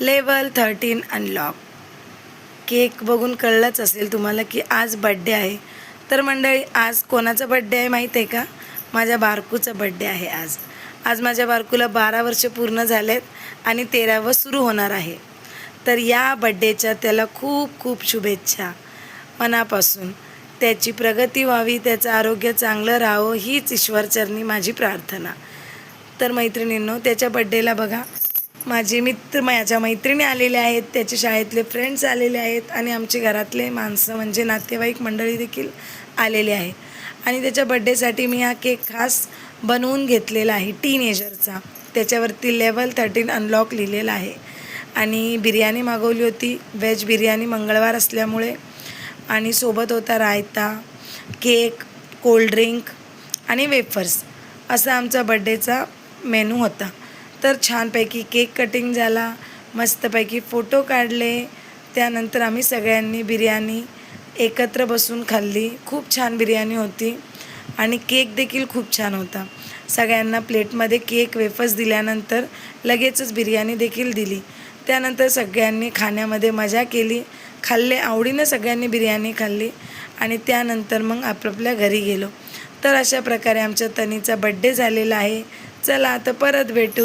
Level 13 unlock. Cake बघून कळलंच असेल तुम्हाला की आज बड्डे आहे. तर मंडळी, आज कोणाचा बड्डे आहे माहीत आहे का? माझ्या बारकूचा बड्डे आहे आज. आज माझ्या बारकूला 12 वर्ष पूर्ण झालेत आणि 13वं सुरू होणार आहे. तर या बड्डेच्या त्याला खूप खूप शुभेच्छा मनापासून. त्याची प्रगती व्हावी, त्याचं आरोग्य चांगलं राहावं हीच ईश्वरचरणी माझी प्रार्थना. तर मैत्रिणींनो, त्याच्या बड्डेला बघा, माझ्या मैत्रिणी आलेल्या आहेत, त्याचे शाळेतले फ्रेंड्स आलेले आहेत आणि आमचे घरातले माणसं म्हणजे नातेवाईक मंडळी देखील आलेले आहे. आणि त्याच्या बड्डेसाठी मी हा केक खास बनवून घेतलेला आहे टीनेजरचा. त्याच्यावरती लेवल 13 अनलॉक लिहिलेलं आहे. आणि बिर्याणी मागवली होती, व्हेज बिर्याणी, मंगळवार असल्यामुळे. आणि सोबत होता रायता, केक, कोल्ड्रिंक आणि वेफर्स. असा आमचा बड्डेचा मेनू होता. तर छानपैकी केक कटिंग झाला, मस्तपैकी फोटो काढले. त्यानंतर आम्ही सगळ्यांनी बिर्याणी एकत्र बसून खाल्ली. खूप छान बिर्याणी होती आणि केक देखील खूप छान होता. सगळ्यांना प्लेटमध्ये केक, वेफर्स दिल्यानंतर लगेचच बिर्याणी देखील दिली. त्यानंतर सगळ्यांनी खाण्यामध्ये मजा केली, खाल्ले, आवडीनं सगळ्यांनी बिर्याणी खाल्ली आणि त्यानंतर मग आपापल्या घरी गेलो. तर अशा प्रकारे आमच्या तनीचा बड्डे झालेला आहे. चला आता परत भेटू.